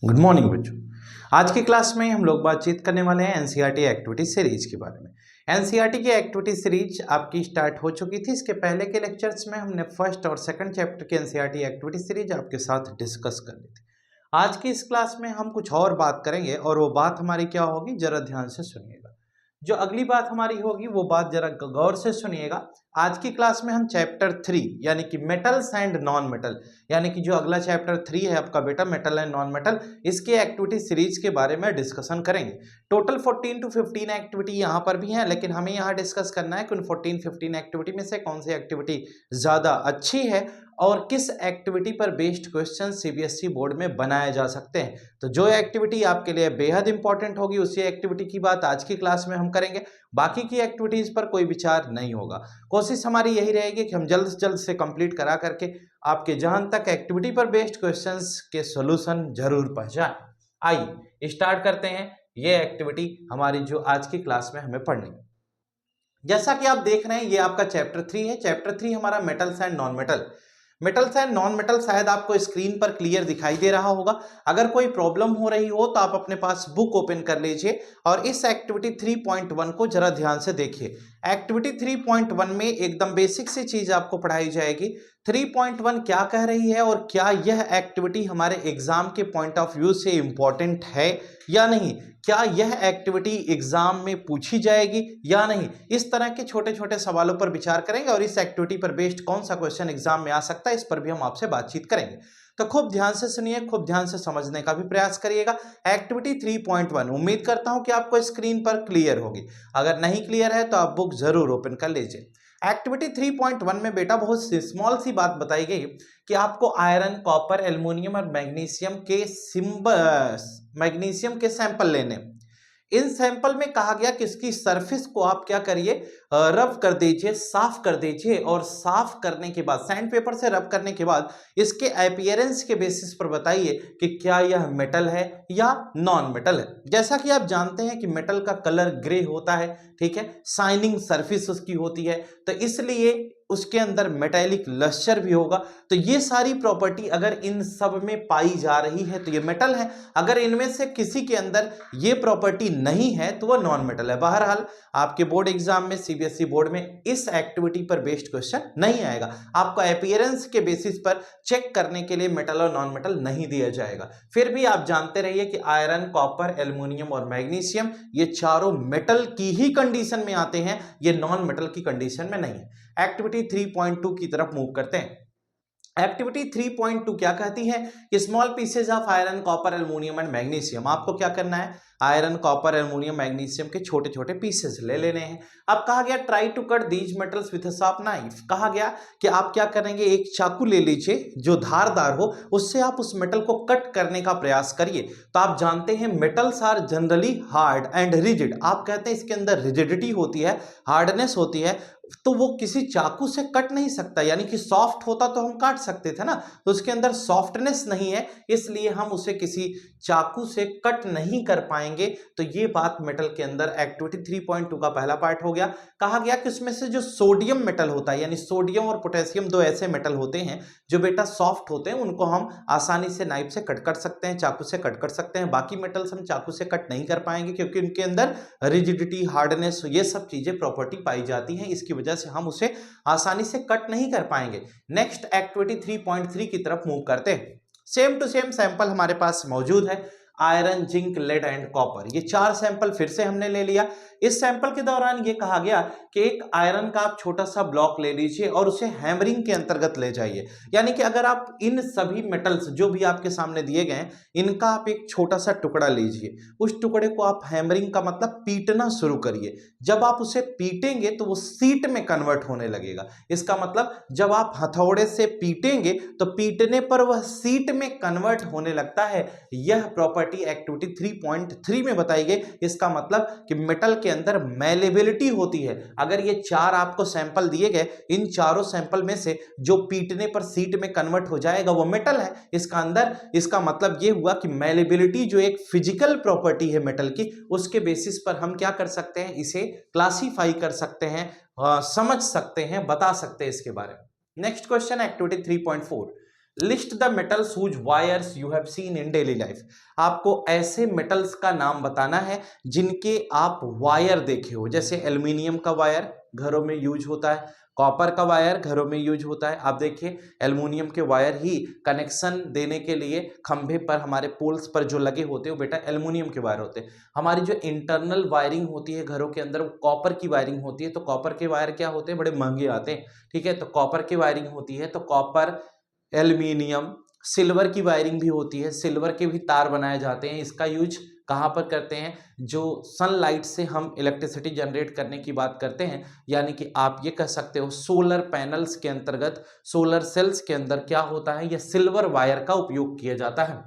Good morning बच्चों। आज की क्लास में हम लोग बातचीत करने वाले हैं एनसीईआरटी एक्टिविटी सीरीज के बारे में। एनसीईआरटी की एक्टिविटी सीरीज आपकी स्टार्ट हो चुकी थी। इसके पहले के लेक्चर्स में हमने फर्स्ट और सेकंड चैप्टर की एनसीईआरटी एक्टिविटी सीरीज आपके साथ डिस्कस कर ली थी। आज की इस क्लास में हम कुछ और बात करेंगे और वो बात हमारी क्या होगी, जरा ध्यान से सुनिएगा। जो अगली बात हमारी होगी वो बात जरा गौर से सुनिएगा। आज की क्लास में हम चैप्टर 3 यानी कि मेटल्स एंड नॉन मेटल, यानी कि जो अगला चैप्टर 3 है आपका बेटा, मेटल एंड नॉन मेटल, इसके एक्टिविटी सीरीज के बारे में डिस्कशन करेंगे। टोटल 14 to 15 एक्टिविटी यहाँ पर भी है, लेकिन हमें यहाँ डिस्कस करना है कि उन 14-15 एक्टिविटी में से कौन सी एक्टिविटी ज़्यादा अच्छी है और किस एक्टिविटी पर बेस्ड क्वेश्चन सीबीएसई बोर्ड में बनाए जा सकते हैं। तो जो एक्टिविटी आपके लिए बेहद इंपॉर्टेंट होगी उसी एक्टिविटी की बात आज की क्लास में हम करेंगे। बाकी की एक्टिविटीज पर कोई विचार नहीं होगा। कोशिश हमारी यही रहेगी कि हम जल्द से जल्द से कंप्लीट करा करके आपके जहां तक एक्टिविटी पर बेस्ड क्वेश्चंस के सॉल्यूशन जरूर पहुंचाएं। आइए स्टार्ट करते हैं ये एक्टिविटी हमारी जो आज की क्लास में हमें पढ़नी है। जैसा कि आप देख रहे हैं ये आपका चैप्टर 3 है। चैप्टर 3 हमारा metals and non metal. Metals and non metal शायद आपको स्क्रीन पर क्लियर दिखाई दे रहा होगा। अगर कोई प्रॉब्लम हो रही हो तो आप अपने पास बुक ओपन कर लीजिए और इस एक्टिविटी 3.1 को जरा ध्यान से देखिए। एक्टिविटी 3.1 में एकदम बेसिक सी चीज आपको पढ़ाई जाएगी। 3.1 क्या कह रही है और क्या यह एक्टिविटी हमारे एग्जाम के पॉइंट ऑफ व्यू से इंपॉर्टेंट है या नहीं, क्या यह एक्टिविटी एग्जाम में पूछी जाएगी या नहीं। इस तरह के छोटे छोटे सवालों पर विचार करेंगे और इस एक्टिविटी पर बेस्ड कौन सा क्वेश्चन एग्जाम में आ सकता है इस पर भी हम आपसे बातचीत करेंगे। तो खूब ध्यान से सुनिए, खूब ध्यान से समझने का भी प्रयास करिएगा। एक्टिविटी 3.1 उम्मीद करता हूं कि आपको स्क्रीन पर क्लियर होगी। अगर नहीं क्लियर है तो आप बुक जरूर ओपन कर लीजिए। एक्टिविटी 3.1 में बेटा बहुत स्मॉल सी बात बताई गई कि आपको आयरन, कॉपर, एल्युमिनियम और मैग्नीशियम के सैंपल लेने। इन सैंपल में कहा गया कि इसकी सरफेस को आप क्या करिए, रब कर दीजिए, साफ कर दीजिए और साफ करने के बाद सैंड पेपर से रब करने के बाद इसके अपीयरेंस के बेसिस पर बताइए कि क्या यह मेटल है या नॉन मेटल है। जैसा कि आप जानते हैं कि मेटल का कलर ग्रे होता है, ठीक है, शाइनिंग सरफेस उसकी होती है, तो इसलिए उसके अंदर मेटेलिक लस्टर भी होगा। तो ये सारी प्रॉपर्टी अगर इन सब में पाई जा रही है तो ये मेटल है। अगर इनमें से किसी के अंदर ये प्रॉपर्टी नहीं है तो वह नॉन मेटल है। बहरहाल आपके बोर्ड एग्जाम में, सीबीएसई बोर्ड में इस एक्टिविटी पर बेस्ड क्वेश्चन नहीं आएगा। आपको अपीयरेंस के बेसिस पर चेक करने के लिए मेटल और नॉन मेटल नहीं दिया जाएगा। फिर भी आप जानते रहिए कि आयरन, कॉपर, एल्युमिनियम और मैग्नीशियम ये चारों मेटल की ही कंडीशन में आते हैं, ये नॉन मेटल की कंडीशन में नहीं है। एक्टिविटी 3.2 की तरफ मूव करते हैं। एक्टिविटी 3.2 क्या कहती है कि small pieces of iron, copper, aluminium and magnesium. आपको क्या करना है, आयरन, कॉपर, एल्युमिनियम, मैग्नीशियम के छोटे छोटे पीसेस ले लेने हैं। अब कहा गया try to cut these metals with a sharp knife. कहा गया कि आप क्या करेंगे, एक चाकू ले लीजिए जो धारदार हो, उससे आप उस मेटल को कट करने का प्रयास करिए। तो आप जानते हैं metals are generally hard and rigid. आप कहते हैं इसके अंदर रिजिडिटी होती है, हार्डनेस होती है, तो वो किसी चाकू से कट नहीं सकता। यानी कि सॉफ्ट होता तो हम काट सकते थे ना, तो उसके अंदर सॉफ्टनेस नहीं है, इसलिए हम उसे किसी चाकू से कट नहीं कर पाएंगे। तो ये बात मेटल के अंदर एक्टिविटी 3.2 का पहला पार्ट हो गया। कहा गया कि उसमें से जो सोडियम मेटल होता है, यानी सोडियम और पोटेशियम दो ऐसे मेटल होते हैं जो बेटा सॉफ्ट होते हैं, उनको हम आसानी से नाइफ से कट कर सकते हैं, चाकू से कट कर सकते हैं। बाकी मेटल्स हम चाकू से कट नहीं कर पाएंगे क्योंकि उनके अंदर रिजिडिटी, हार्डनेस, ये सब चीजें प्रॉपर्टी पाई जाती हैं, इसकी वजह से हम उसे आसानी से कट नहीं कर पाएंगे। नेक्स्ट एक्टिविटी 3.3 की तरफ मूव करते हैं। सेम टू सेम सैंपल हमारे पास मौजूद है, iron, zinc, lead and copper. ये चार सैंपल फिर से हमने ले लिया। इस सैंपल के दौरान ये कहा गया कि एक आयरन का आप छोटा सा ब्लॉक ले लीजिए और उसे हैमरिंग के अंतर्गत ले जाइए। यानी कि अगर आप इन सभी मेटल्स जो भी आपके सामने दिए गए हैं, इनका आप एक छोटा सा टुकड़ा लीजिए, उस टुकड़े को आप हैमरिंग का मतलब पीटना शुरू करिए। जब आप उसे पीटेंगे तो वो सीट में कन्वर्ट होने लगेगा। इसका मतलब जब आप हथौड़े से पीटेंगे तो पीटने पर वह सीट में कन्वर्ट होने लगता है। यह प्रॉपर्टी एक्टिविटी 3.3 में बताई गई। इसका मतलब कि मेटल के अंदर मैलेबिलिटी होती है। अगर ये चार आपको सैंपल दिए गए, इन चारों सैंपल में से जो पीटने पर सीट में कन्वर्ट हो जाएगा वो मेटल है। इसका मतलब ये हुआ कि मैलेबिलिटी जो एक फिजिकल प्रॉपर्टी है मेटल की, उसके बेसिस पर हम क्या कर सकते हैं, इसे क्लासीफाई कर सकते हैं, समझ सकते हैं, बता सकते हैं इसके बारे में। Next question activity 3.4। List the metals whose wires you have seen in daily life. आपको ऐसे मेटल्स का नाम बताना है जिनके आप वायर देखे हो, जैसे एल्युमिनियम का वायर घरों में यूज होता है, कॉपर का वायर घरों में यूज होता है। आप देखिए एल्युमिनियम के वायर ही कनेक्शन देने के लिए खंभे पर हमारे पोल्स पर जो लगे होते हैं वो बेटा एल्युमिनियम के वायर होते हैं। हमारी जो इंटरनल वायरिंग होती है घरों के अंदर वो कॉपर की वायरिंग होती है, तो कॉपर के वायर क्या होते हैं, बड़े महंगे आते हैं, ठीक है। तो कॉपर की वायरिंग होती है, तो कॉपर, एल्युमिनियम, सिल्वर की वायरिंग भी होती है, सिल्वर के भी तार बनाए जाते हैं। इसका यूज कहाँ पर करते हैं, जो सनलाइट से हम इलेक्ट्रिसिटी जनरेट करने की बात करते हैं, यानी कि आप ये कह सकते हो सोलर पैनल्स के अंतर्गत, सोलर सेल्स के अंदर क्या होता है, यह सिल्वर वायर का उपयोग किया जाता है।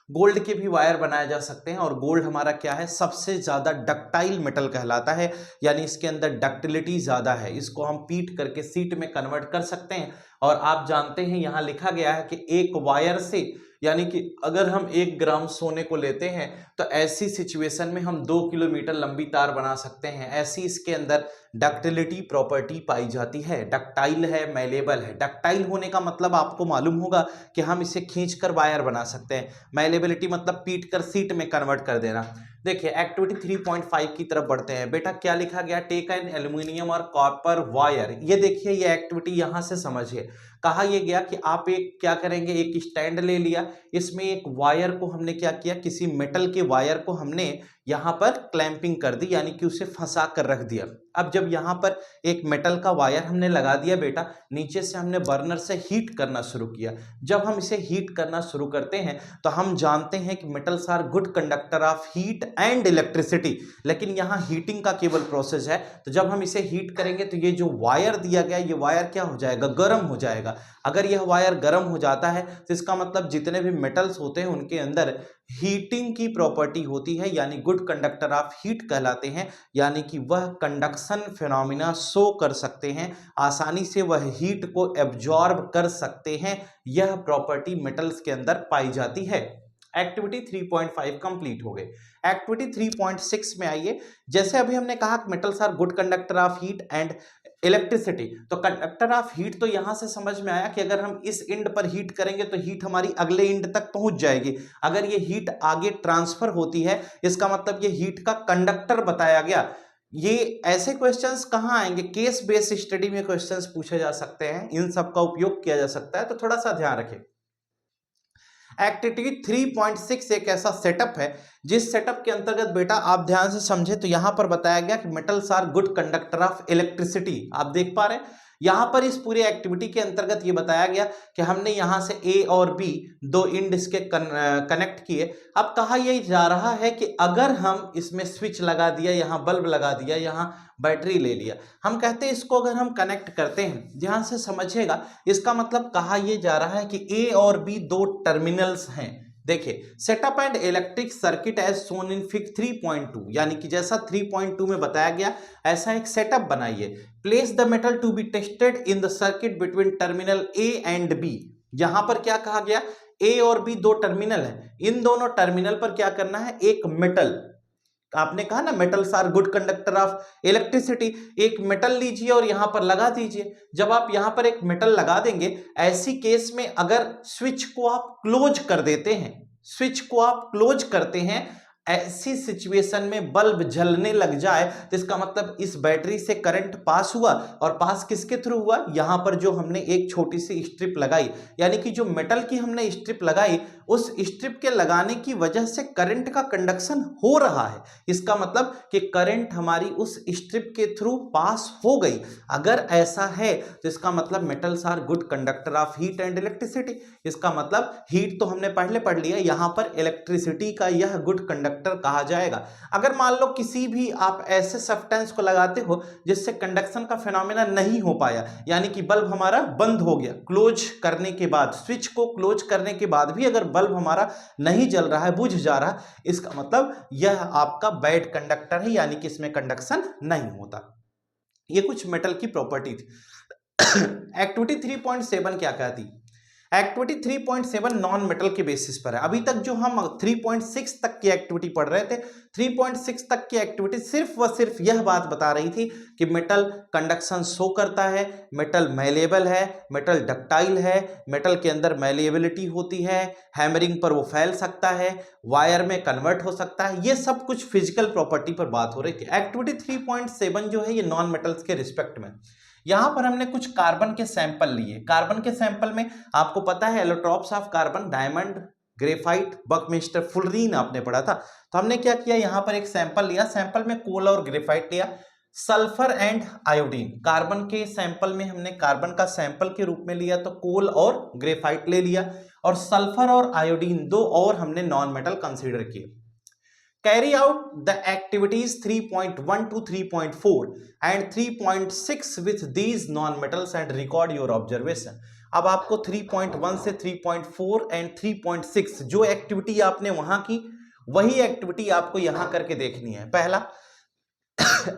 गोल्ड के भी वायर बनाए जा सकते हैं, और गोल्ड हमारा क्या है, सबसे ज्यादा डक्टाइल मेटल कहलाता है, यानी इसके अंदर डक्टिलिटी ज्यादा है, इसको हम पीट करके सीट में कन्वर्ट कर सकते हैं। और आप जानते हैं यहां लिखा गया है कि एक वायर से, यानी कि अगर हम 1 ग्राम सोने को लेते हैं तो ऐसी सिचुएशन में हम 2 किलोमीटर लंबी तार बना सकते हैं। ऐसी इसके अंदर डक्टिलिटी प्रॉपर्टी पाई जाती है। डक्टाइल है, मैलेबल है। डक्टाइल होने का मतलब आपको मालूम होगा कि हम इसे खींचकर वायर बना सकते हैं। मैलेबिलिटी मतलब पीट कर सीट में कन्वर्ट कर देना। देखिए एक्टिविटी 3.5 की तरफ बढ़ते हैं। बेटा क्या लिखा गया, टेक एन एल्यूमिनियम और कॉपर वायर। ये देखिए ये एक्टिविटी यहां से समझिए। कहा यह गया कि आप एक क्या करेंगे, एक स्टैंड ले लिया, इसमें एक वायर को हमने क्या किया, किसी मेटल के वायर को हमने यहां पर क्लैंपिंग कर दी, यानी कि उसे फंसा कर रख दिया। अब जब यहां पर एक मेटल का वायर हमने लगा दिया बेटा, नीचे से हमने बर्नर से हीट करना शुरू किया। जब हम इसे हीट करना शुरू करते हैं तो हम जानते हैं कि metals are good conductor of heat and electricity, लेकिन यहाँ हीटिंग का केवल प्रोसेस है। तो जब हम इसे हीट करेंगे तो ये जो वायर दिया गया, ये वायर क्या हो जाएगा, गर्म हो जाएगा। अगर यह वायर गर्म हो जाता है तो इसका मतलब जितने भी मेटल्स होते हैं उनके अंदर हीटिंग की प्रॉपर्टी होती है, यानी गुड कंडक्टर ऑफ हीट कहलाते हैं, यानी कि वह कंडक्शन फिनोमिना शो कर सकते हैं, आसानी से वह हीट को एब्जॉर्ब कर सकते हैं। यह प्रॉपर्टी मेटल्स के अंदर पाई जाती है। एक्टिविटी 3.5 कंप्लीट हो गई। एक्टिविटी 3.6 में आइए। जैसे अभी हमने कहा metals are good conductor of heat and electricity, तो कंडक्टर ऑफ हीट तो यहां से समझ में आया कि अगर हम इस इंड पर हीट करेंगे तो हीट हमारी अगले इंड तक पहुंच जाएगी। अगर ये हीट आगे ट्रांसफर होती है इसका मतलब ये हीट का कंडक्टर बताया गया। ये ऐसे क्वेश्चंस कहां आएंगे, केस बेस्ड स्टडी में क्वेश्चंस पूछे जा सकते हैं, इन सब का उपयोग किया जा सकता है, तो थोड़ा सा ध्यान रखें। एक्टिविटी 3.6 एक ऐसा सेटअप है जिस सेटअप के अंतर्गत बेटा आप ध्यान से समझे तो यहां पर बताया गया कि metals are good conductor of electricity. आप देख पा रहे हैं यहां पर इस पूरी एक्टिविटी के अंतर्गत ये बताया गया कि हमने यहां से ए और बी दो इंड इसके कनेक्ट किए। अब कहा यह जा रहा है कि अगर हम इसमें स्विच लगा दिया, यहां बल्ब लगा दिया, यहां बैटरी ले लिया, हम कहते हैं इसको अगर हम कनेक्ट करते हैं, ध्यान से समझिएगा, इसका मतलब कहा यह जा रहा है कि ए और बी दो टर्मिनल्स हैं। देखिए setup and electric circuit as shown in fig 3.2, यानी कि जैसा 3.2 में बताया गया ऐसा एक सेटअप बनाइए। Place the metal to be tested in the circuit between terminal A and B. यहां पर क्या कहा गया, ए और बी दो टर्मिनल है, इन दोनों टर्मिनल पर क्या करना है, एक मेटल, आपने कहा ना metals are good conductor of electricity, एक मेटल लीजिए और यहां पर लगा दीजिए। जब आप यहां पर एक मेटल लगा देंगे, ऐसी केस में अगर स्विच को आप क्लोज कर देते हैं, स्विच को आप क्लोज करते हैं, ऐसी सिचुएशन में बल्ब जलने लग जाए तो इसका मतलब इस बैटरी से करंट पास हुआ, और पास किसके थ्रू हुआ, यहां पर जो हमने एक छोटी सी स्ट्रिप लगाई, यानी कि जो मेटल की हमने स्ट्रिप लगाई उस स्ट्रिप के लगाने की वजह से करंट का कंडक्शन हो रहा है। इसका मतलब कि करंट हमारी उस स्ट्रिप के थ्रू पास हो गई। अगर ऐसा है तो इसका मतलब metals are good conductor of heat and electricity. इसका मतलब हीट तो हमने पहले पढ़ लिया, यहां पर इलेक्ट्रिसिटी का यह गुड कंडक्टर कहा जाएगा। अगर मान लो किसी भी आप ऐसे सब्सटेंस को लगाते हो जिससे कंडक्शन का फिनोमेना नहीं हो पाया, यानी कि बल्ब हमारा बंद हो गया, क्लोज करने के बाद, स्विच को क्लोज करने के बाद भी अगर बल्ब हमारा नहीं जल रहा है, बुझ जा रहा है, इसका मतलब यह आपका बैड कंडक्टर है, यानी कि इसमें कंडक्शन नहीं होता। ये कुछ मेटल की प्रॉपर्टी थी। एक्टिविटी 3.7 क्या कहती, एक्टिविटी 3.7 नॉन मेटल के बेसिस पर है। अभी तक जो हम 3.6 तक की एक्टिविटी पढ़ रहे थे, 3.6 तक की एक्टिविटी सिर्फ व सिर्फ यह बात बता रही थी कि मेटल कंडक्शन शो करता है, मेटल मैलेबल है, मेटल डक्टाइल है, मेटल के अंदर मैलेबिलिटी होती है, हैमरिंग पर वो फैल सकता है, वायर में कन्वर्ट हो सकता है। ये सब कुछ फिजिकल प्रॉपर्टी पर बात हो रही थी। एक्टिविटी 3.7 जो है ये नॉन मेटल्स के रिस्पेक्ट में। यहां पर हमने कुछ कार्बन के सैंपल लिए। कार्बन के सैंपल में आपको पता है allotropes of carbon, diamond, graphite, buckminster, fullerene आपने पढ़ा था। तो हमने क्या किया, यहां पर एक सैंपल लिया, सैंपल में कोल और ग्रेफाइट लिया, सल्फर एंड आयोडीन। कार्बन के सैंपल में हमने कार्बन का सैंपल के रूप में लिया तो कोल और ग्रेफाइट ले लिया, और सल्फर और आयोडीन दो और हमने नॉन मेटल कंसीडर किए। Carry out the activities 3.1 to 3.4 and 3.6 with these non-metals and record your observation। अब आपको 3.1 से 3.4 एंड 3.6 जो एक्टिविटी आपने वहां की वही एक्टिविटी आपको यहां करके देखनी है। पहला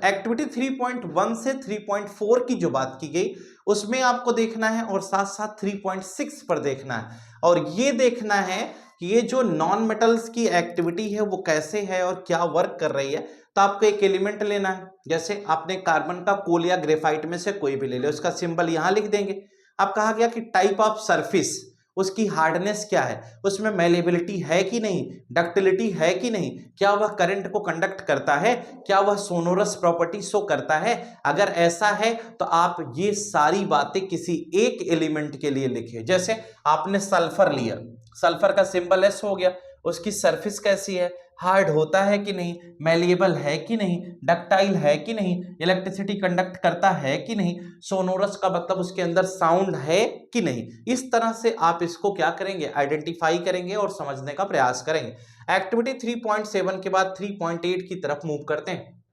एक्टिविटी 3.1 से 3.4 की जो बात की गई उसमें आपको देखना है, और साथ साथ 3.6 पर देखना है, और ये देखना है कि ये जो नॉन मेटल्स की एक्टिविटी है वो कैसे है और क्या वर्क कर रही है। तो आपको एक एलिमेंट लेना है, जैसे आपने कार्बन का कोल या ग्रेफाइट में से कोई भी ले लिया, उसका सिंबल यहां लिख देंगे। अब कहा गया कि टाइप ऑफ सरफेस, उसकी हार्डनेस क्या है, उसमें मैलेबिलिटी है कि नहीं, डक्टिलिटी है कि नहीं, क्या वह करंट को कंडक्ट करता है, क्या वह सोनोरस प्रॉपर्टी शो करता है। अगर ऐसा है तो आप ये सारी बातें किसी एक एलिमेंट के लिए लिखिए। जैसे आपने सल्फर लिया, सल्फर का सिंबल एस हो गया, उसकी सरफेस कैसी है, हार्ड होता है कि नहीं, मैलिएबल है कि नहीं, डक्टाइल है कि नहीं, इलेक्ट्रिसिटी कंडक्ट करता है कि नहीं, सोनोरस का मतलब उसके अंदर साउंड है कि नहीं। इस तरह से आप इसको क्या करेंगे, आइडेंटिफाई करेंगे और समझने का प्रयास करेंगे। एक्टिविटी 3.7 के बाद 3.8 की तरफ मूव करते हैं।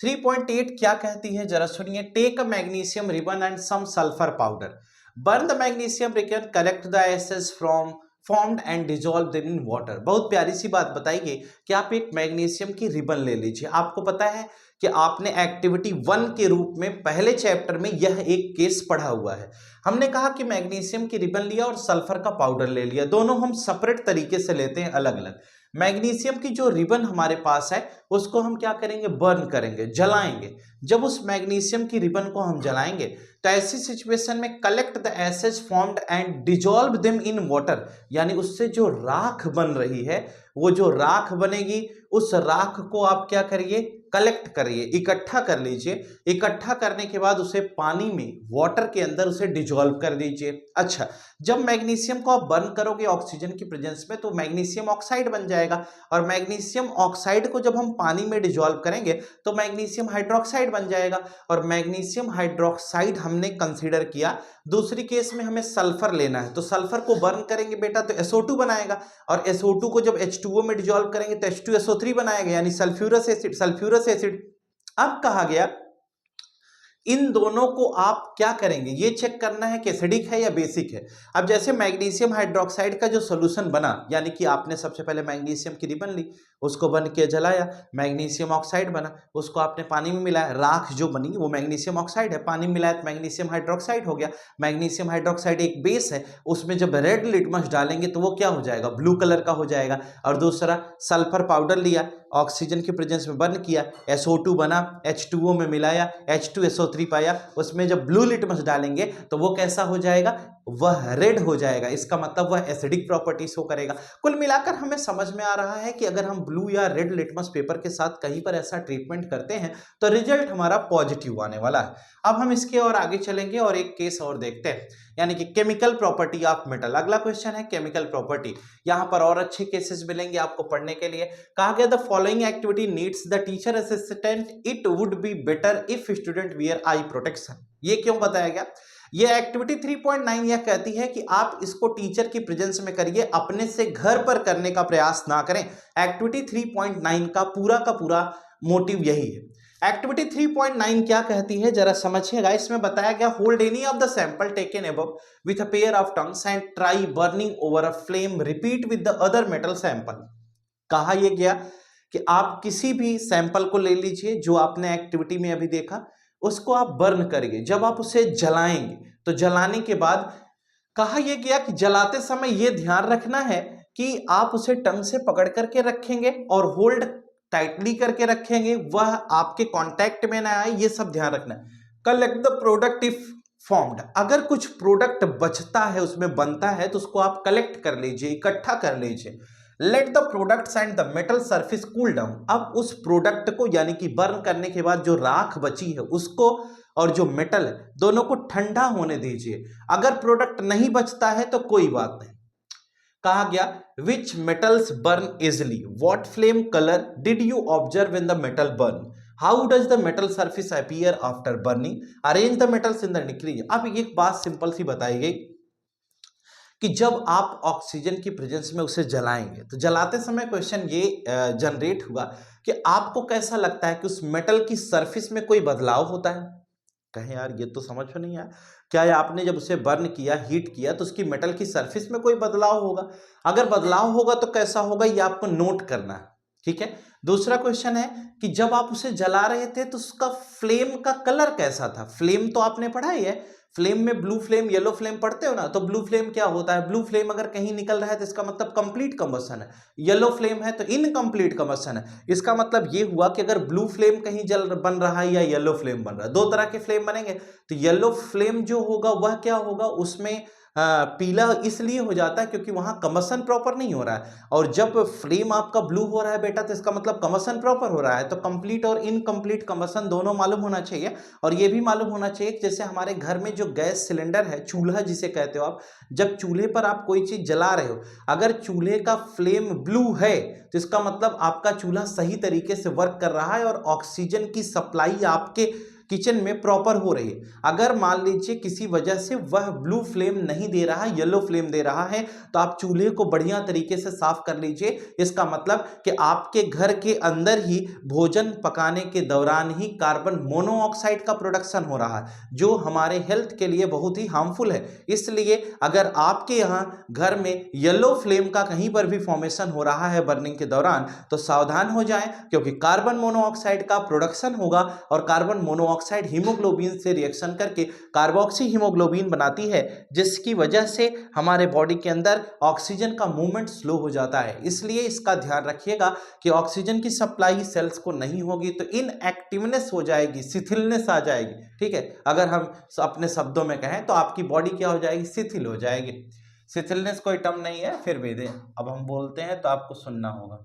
3.8 क्या कहती है जरा सुनिए। Take a magnesium ribbon and some sulphur powder, burn the magnesium ribbon, collect the ashes from formed and dissolve them in water. बहुत प्यारी सी बात बताई गई कि आप एक मैग्नीशियम की रिबन ले लीजिए। आपको पता है कि आपने एक्टिविटी 1 के रूप में पहले चैप्टर में यह एक केस पढ़ा हुआ है। हमने कहा कि मैग्नीशियम की रिबन लिया और सल्फर का पाउडर ले लिया, दोनों हम सेपरेट तरीके से लेते हैं, अलग अलग। मैग्नीशियम की जो रिबन हमारे पास है उसको हम क्या करेंगे, बर्न करेंगे, जलाएंगे। जब उस मैग्नीशियम की रिबन को हम जलाएंगे तो ऐसी सिचुएशन में collect the ashes formed and dissolve them in water, यानी उससे जो राख बन रही है, वो जो राख बनेगी उस राख को आप क्या करिए, कलेक्ट करिए, इकट्ठा कर लीजिए। इकट्ठा करने के बाद उसे पानी में, वाटर के अंदर उसे डिजोल्व कर दीजिए। अच्छा, जब मैग्नीशियम को आप बर्न करोगे ऑक्सीजन की प्रेजेंस में तो मैग्नीशियम ऑक्साइड बन जाएगा, और मैग्नीशियम ऑक्साइड को जब हम पानी में डिजोल्व करेंगे तो मैग्नीशियम हाइड्रोक्साइड बन जाएगा, और मैग्नीशियम हाइड्रोक्साइड हमने कंसीडर किया। दूसरी केस में हमें सल्फर लेना है, तो सल्फर को बर्न करेंगे बेटा तो SO2 बनाएगा, और SO2 को जब H2O में डिजोल्व करेंगे तो H2SO3 बनाएगा, यानी सल्फ्यूरस एसिड, सल्फ्यूरस एसिड। अब कहा गया इन दोनों को आप क्या करेंगे, ये चेक करना है कि एसिडिक है या बेसिक है। अब जैसे मैग्नीशियम हाइड्रोक्साइड का जो सॉल्यूशन बना, यानी कि आपने सबसे पहले मैग्नीशियम की रिबन ली, उसको बर्न किया, जलाया, मैग्नीशियम ऑक्साइड बना, उसको आपने पानी में मिलाया, राख जो बनी वो मैग्नीशियम ऑक्साइड है, पानी में मिलाया तो मैग्नीशियम हाइड्रोक्साइड हो गया। मैग्नीशियम हाइड्रोक्साइड एक बेस है, उसमें जब रेड लिटमस डालेंगे तो वो क्या हो जाएगा, ब्लू कलर का हो जाएगा। और दूसरा सल्फर पाउडर लिया, ऑक्सीजन की प्रेजेंस में बर्न किया, SO2 बना, H2O में मिलाया, H2SO3 पाया, उसमें जब ब्लू लिटमस डालेंगे तो वो कैसा हो जाएगा, वह रेड हो जाएगा। इसका मतलब वह एसिडिक प्रॉपर्टी शो करेगा। कुल मिलाकर हमें समझ में आ रहा है कि अगर हम ब्लू या रेड लिटमस पेपर के साथ कहीं पर ऐसा ट्रीटमेंट करते हैं तो रिजल्ट हमारा पॉजिटिव आने वाला है। अब हम इसके और आगे चलेंगे और एक केस और देखते हैं, यानी कि केमिकल प्रॉपर्टी ऑफ मेटल। अगला क्वेश्चन है केमिकल प्रॉपर्टी। यहां पर और अच्छे केसेस मिलेंगे आपको पढ़ने के लिए। कहा गया the following activity needs the teacher assistant, it would be better if student wear I protection. ये क्यों बताया गया, ये एक्टिविटी 3.9 यह कहती है कि आप इसको टीचर की प्रेजेंस में करिए, अपने से घर पर करने का प्रयास ना करें। एक्टिविटी 3.9 का पूरा मोटिव यही है। एक्टिविटी 3.9 क्या कहती है जरा समझिएगा। इसमें बताया गया hold any of the sample taken above with a pair of tongues and try burning over a flame, repeat with the other metal sample. कहा यह गया कि आप किसी भी सैंपल को ले लीजिए जो आपने एक्टिविटी में अभी देखा, उसको आप बर्न करिए। जब आप उसे जलाएंगे तो जलाने के बाद कहा यह गया कि जलाते समय यह ध्यान रखना है कि आप उसे टंग से पकड़ करके रखेंगे और होल्ड टाइटली करके रखेंगे, वह आपके कांटेक्ट में ना आए, ये सब ध्यान रखना है। Collect the product if formed, अगर कुछ प्रोडक्ट बचता है, उसमें बनता है, तो उसको आप कलेक्ट कर लीजिए, इकट्ठा कर लीजिए। Let the products and the metal surface cool down, अब उस प्रोडक्ट को यानी कि बर्न करने के बाद जो राख बची है उसको और जो मेटल है दोनों को ठंडा होने दीजिए। अगर प्रोडक्ट नहीं बचता है तो कोई बात नहीं। कहा गया which metals burn easily, what flame colour did you observe in the metal burn, how does the metal surface appear after burning, arrange the metals in the decrease. अब एक बात सिंपल सी बताई गई कि जब आप ऑक्सीजन की प्रेजेंस में उसे जलाएंगे तो जलाते समय क्वेश्चन ये जनरेट हुआ कि आपको कैसा लगता है कि उस मेटल की सरफेस में कोई बदलाव होता है। कहें यार ये तो समझ में नहीं आया, क्या है आपने जब उसे बर्न किया, हीट किया, तो उसकी मेटल की सरफेस में कोई बदलाव होगा? अगर बदलाव होगा तो कैसा होगा ये आपको नोट करना है, ठीक है। दूसरा क्वेश्चन है कि जब आप उसे जला रहे थे तो उसका फ्लेम का कलर कैसा था? फ्लेम तो आपने पढ़ा ही है, फ्लेम में ब्लू फ्लेम, येलो फ्लेम पढ़ते हो ना, तो ब्लू फ्लेम क्या होता है? ब्लू फ्लेम अगर कहीं निकल रहा है तो इसका मतलब कंप्लीट कंबशन है, येलो फ्लेम है तो इनकम्प्लीट कंबशन है। इसका मतलब ये हुआ कि अगर ब्लू फ्लेम कहीं जल बन रहा है या येलो फ्लेम बन रहा है, दो तरह के फ्लेम बनेंगे, तो येलो फ्लेम जो होगा वह क्या होगा, उसमें पीला इसलिए हो जाता है क्योंकि वहां कम्बशन प्रॉपर नहीं हो रहा है। और जब फ्लेम आपका ब्लू हो रहा है बेटा तो इसका मतलब कम्बशन प्रॉपर हो रहा है। तो कंप्लीट और इनकम्प्लीट कम्बशन दोनों मालूम होना चाहिए। और ये भी मालूम होना चाहिए कि जैसे हमारे घर में जो गैस सिलेंडर है, चूल्हा जिसे कहते हो आप, जब चूल्हे पर आप कोई चीज जला रहे हो, अगर चूल्हे का फ्लेम ब्लू है तो इसका मतलब आपका चूल्हा सही तरीके से वर्क कर रहा है और ऑक्सीजन की सप्लाई आपके किचन में प्रॉपर हो रही है। अगर मान लीजिए किसी वजह से वह ब्लू फ्लेम नहीं दे रहा, येलो फ्लेम दे रहा है, तो आप चूल्हे को बढ़िया तरीके से साफ कर लीजिए। इसका मतलब कि आपके घर के अंदर ही भोजन पकाने के दौरान ही कार्बन मोनोऑक्साइड का प्रोडक्शन हो रहा है, जो हमारे हेल्थ के लिए बहुत ही हार्मफुल है। इसलिए अगर आपके यहाँ घर में येलो फ्लेम का कहीं पर भी फॉर्मेशन हो रहा है बर्निंग के दौरान, तो सावधान हो जाएं, क्योंकि कार्बन मोनोऑक्साइड का प्रोडक्शन होगा और कार्बन मोनोऑक्साइड हीमोग्लोबिन से रिएक्शन करके कार्बोक्सी हीमोग्लोबिन बनाती है, जिसकी वजह से हमारे बॉडी के अंदर ऑक्सीजन का मूवमेंट स्लो हो जाता है। इसलिए इसका ध्यान रखिएगा कि ऑक्सीजन की सप्लाई सेल्स को नहीं होगी तो इनएक्टिवनेस हो जाएगी, शिथिलनेस आ जाएगी, ठीक है। अगर हम अपने शब्दों में कहें तो आपकी बॉडी क्या हो जाएगी? शिथिल हो जाएगी। शिथिलनेस कोई टर्म नहीं है, फिर भी दे अब हम बोलते हैं तो आपको सुनना होगा।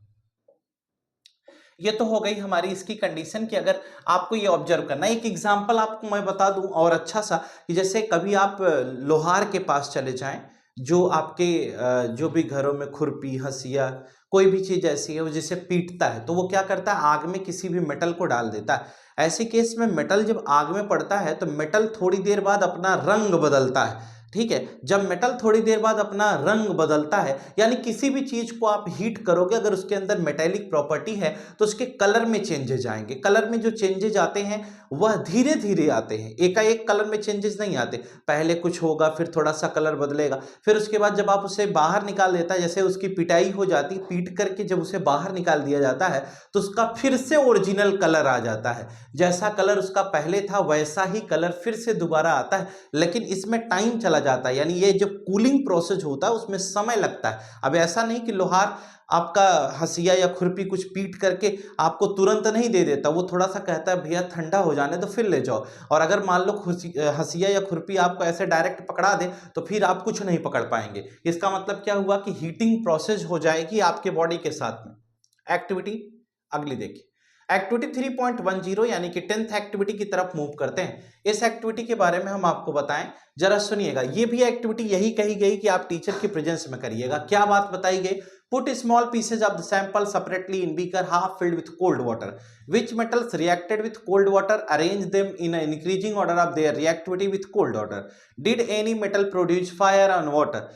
ये तो हो गई हमारी इसकी कंडीशन कि अगर आपको ये ऑब्जर्व करना है। एक एग्जांपल आपको मैं बता दूं और अच्छा सा, कि जैसे कभी आप लोहार के पास चले जाएं, जो आपके जो भी घरों में खुरपी, हंसिया, कोई भी चीज ऐसी है वो जिसे पीटता है, तो वो क्या करता है, आग में किसी भी मेटल को डाल देता है। ऐसे केस में मेटल जब आग में पड़ता है तो मेटल थोड़ी देर बाद अपना रंग बदलता है, ठीक है। जब मेटल थोड़ी देर बाद अपना रंग बदलता है, यानी किसी भी चीज को आप हीट करोगे, अगर उसके अंदर मेटेलिक प्रॉपर्टी है तो उसके कलर में चेंजेज आएंगे। कलर में जो चेंजेज आते हैं वह धीरे धीरे आते हैं, एकाएक कलर में चेंजेस नहीं आते। पहले कुछ होगा, फिर थोड़ा सा कलर बदलेगा, फिर उसके बाद जब आप उसे बाहर निकाल देता है, जैसे उसकी पिटाई हो जाती है, पीट करके जब उसे बाहर निकाल दिया जाता है तो उसका फिर से ओरिजिनल कलर आ जाता है। जैसा कलर उसका पहले था वैसा ही कलर फिर से दोबारा आता है, लेकिन इसमें टाइम चला जाता है, यानी ये जो कूलिंग प्रोसेस होता है उसमें समय लगता है। अब ऐसा नहीं कि लोहार आपका हंसिया या खुरपी कुछ पीट करके आपको तुरंत नहीं दे देता, वो थोड़ा सा कहता है भैया ठंडा हो जाने तो फिर ले जाओ। और अगर मान लो हंसिया या खुरपी आपको ऐसे डायरेक्ट पकड़ा दे तो फिर आप कुछ नहीं पकड़ पाएंगे। इसका मतलब क्या हुआ कि हीटिंग प्रोसेस हो जाएगी आपके बॉडी के साथ में। एक्टिविटी अगली देखिए, एक्टिविटी 3.10 यानी कि 10th एक्टिविटी की तरफ मूव करते हैं। इस एक्टिविटी के बारे में हम आपको बताएं, जरा सुनिएगा। ये भी एक्टिविटी यही कही गई कि आप टीचर की प्रेजेंस में करिएगा। क्या बात बताई गई? Put small pieces of the sample separately in beaker half filled with cold water, which metals reacted with cold water, arrange them in increasing order of their reactivity with cold water, did any metal produce fire on water.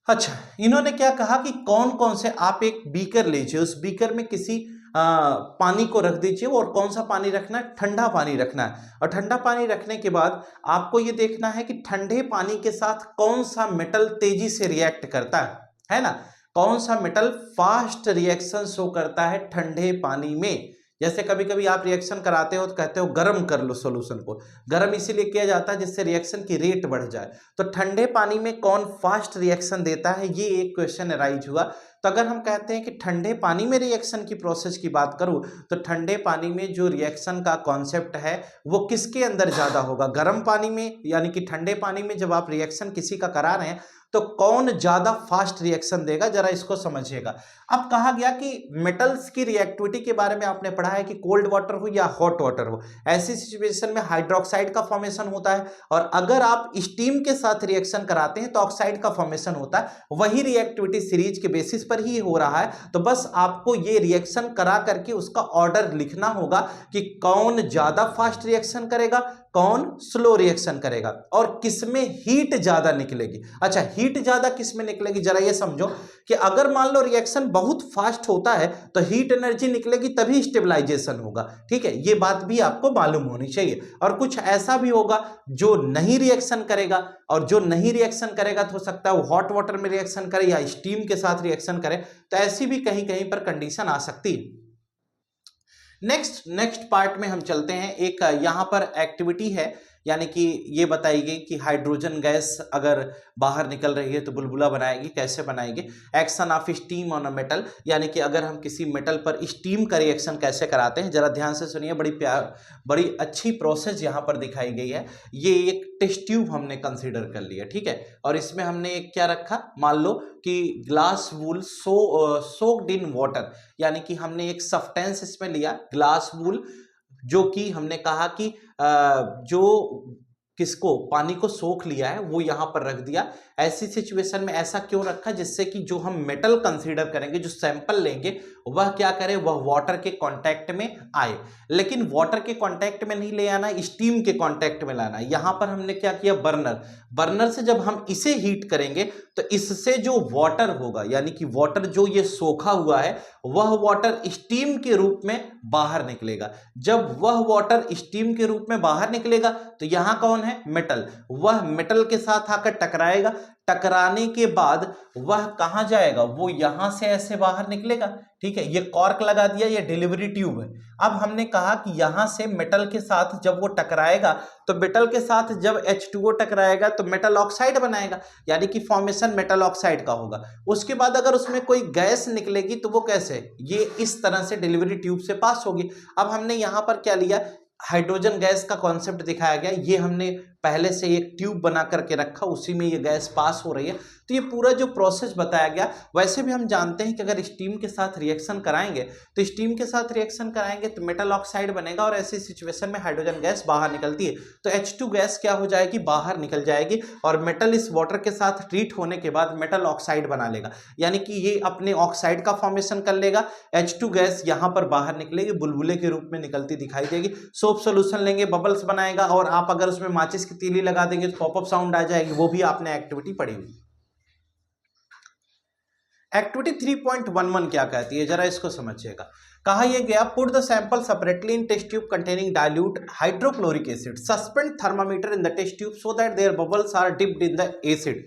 अच्छा, इन्होंने क्या कहा कि कौन कौन से, आप एक बीकर लीजिए, उस बीकर में किसी पानी को रख दीजिए, और कौन सा पानी रखना है? ठंडा पानी रखना है। और ठंडा पानी रखने के बाद आपको ये देखना है कि ठंडे पानी के साथ कौन सा मेटल तेजी से रिएक्ट करता है ना? कौन सा मेटल फास्ट रिएक्शन शो करता है ठंडे पानी में। जैसे कभी कभी आप रिएक्शन कराते हो तो कहते हो गर्म कर लो सॉल्यूशन को, गर्म इसीलिए किया जाता है जिससे रिएक्शन की रेट बढ़ जाए। तो ठंडे पानी में कौन फास्ट रिएक्शन देता है, ये एक क्वेश्चन अराइज हुआ। तो अगर हम कहते हैं कि ठंडे पानी में रिएक्शन की प्रोसेस की बात करूं, तो ठंडे पानी में जो रिएक्शन का कॉन्सेप्ट है वो किसके अंदर ज्यादा होगा, गर्म पानी में, यानी कि ठंडे पानी में जब आप रिएक्शन किसी का करा रहे हैं तो कौन ज्यादा फास्ट रिएक्शन देगा, जरा इसको समझिएगा। अब कहा गया कि मेटल्स की रिएक्टिविटी के बारे में आपने पढ़ा है कि कोल्ड वाटर हो या हॉट वाटर हो, ऐसी सिचुएशन में हाइड्रोक्साइड का फॉर्मेशन होता है, और अगर आप स्टीम के साथ रिएक्शन कराते हैं तो ऑक्साइड का फॉर्मेशन होता है। वही रिएक्टिविटी सीरीज के बेसिस पर ही हो रहा है। तो बस आपको ये रिएक्शन करा करके उसका ऑर्डर लिखना होगा कि कौन ज्यादा फास्ट रिएक्शन करेगा, कौन स्लो रिएक्शन करेगा, और किसमें हीट ज्यादा निकलेगी। अच्छा, हीट ज्यादा किसमें निकलेगी, जरा ये समझो कि अगर मान लो रिएक्शन बहुत फास्ट होता है तो हीट एनर्जी निकलेगी तभी स्टेबलाइजेशन होगा। ठीक है, ये बात भी आपको मालूम होनी चाहिए। और कुछ ऐसा भी होगा जो नहीं रिएक्शन करेगा, और जो नहीं रिएक्शन करेगा तो हो सकता है वो हॉट वाटर में रिएक्शन करे या स्टीम के साथ रिएक्शन करे। तो ऐसी भी कहीं कहीं पर कंडीशन आ सकती है। नेक्स्ट पार्ट में हम चलते हैं। एक यहां पर एक्टिविटी है, यानी कि ये बताई गई कि हाइड्रोजन गैस अगर बाहर निकल रही है तो बुलबुला बनाएगी, कैसे बनाएगी। Action of steam on a metal, यानी कि अगर हम किसी मेटल पर स्टीम का रिएक्शन कैसे कराते हैं, जरा ध्यान से सुनिए। बड़ी अच्छी प्रोसेस यहाँ पर दिखाई गई है। ये एक टेस्ट ट्यूब हमने कंसीडर कर लिया, ठीक है, और इसमें हमने एक क्या रखा, मान लो कि glass wool soaked in water, यानी कि हमने एक सब्सटेंस इसमें लिया ग्लास वूल, जो कि हमने कहा कि जो किसको, पानी को सोख लिया है, वो यहां पर रख दिया। ऐसी सिचुएशन में ऐसा क्यों रखा, जिससे कि जो हम मेटल कंसीडर करेंगे, जो सैंपल लेंगे, वह क्या करे, वह वाटर के कांटेक्ट में आए। लेकिन वाटर के कांटेक्ट में नहीं ले आना, स्टीम के कांटेक्ट में लाना। यहां पर हमने क्या किया, बर्नर से जब हम इसे हीट करेंगे तो इससे जो वाटर होगा, यानी कि वाटर जो ये सोखा हुआ है, वह वाटर स्टीम के रूप में बाहर निकलेगा। जब वह वाटर स्टीम के रूप में बाहर निकलेगा तो यहां कौन है, मेटल, वह मेटल के साथ आकर टकराएगा। टकराने के बाद वह कहां जाएगा, वो यहां से ऐसे बाहर निकलेगा। ठीक है, ये कॉर्क लगा दिया, ये डिलीवरी ट्यूब है। अब हमने कहा कि यहां से मेटल के साथ जब वो टकराएगा तो मेटल के साथ जब H2O टकराएगा तो मेटल ऑक्साइड बनाएगा, यानी कि फॉर्मेशन मेटल ऑक्साइड का होगा। उसके बाद अगर उसमें कोई गैस निकलेगी तो वो कैसे, ये इस तरह से डिलीवरी ट्यूब से पास होगी। अब हमने यहां पर क्या लिया, हाइड्रोजन गैस का कॉन्सेप्ट दिखाया गया। ये हमने पहले से एक ट्यूब बना करके रखा, उसी में ये गैस पास हो रही है। तो ये पूरा जो प्रोसेस बताया गया, वैसे भी हम जानते हैं कि अगर स्टीम के साथ रिएक्शन कराएंगे तो स्टीम के साथ रिएक्शन कराएंगे तो मेटल ऑक्साइड बनेगा, और ऐसी सिचुएशन में हाइड्रोजन गैस बाहर निकलती है। तो H2 गैस क्या हो जाएगी, बाहर निकल जाएगी, और मेटल इस वाटर के साथ ट्रीट होने के बाद मेटल ऑक्साइड बना लेगा, यानी कि ये अपने ऑक्साइड का फॉर्मेशन कर लेगा। H2 गैस यहां पर बाहर निकलेगी, बुलबुले के रूप में निकलती दिखाई देगी। सोप सोल्यूशन लेंगे, बबल्स बनाएगा, और आप अगर उसमें माचिस की तीली लगा देंगे तो पॉपअप साउंड आ जाएगी। वो भी आपने एक्टिविटी पढ़ी हुई। एक्टिविटी 3.11 क्या कहती है, जरा इसको समझिएगा। कहा यह गया, put the sample separately in test tube containing dilute hydrochloric acid, suspend thermometer in the test tube so that there bubbles are dipped in the acid,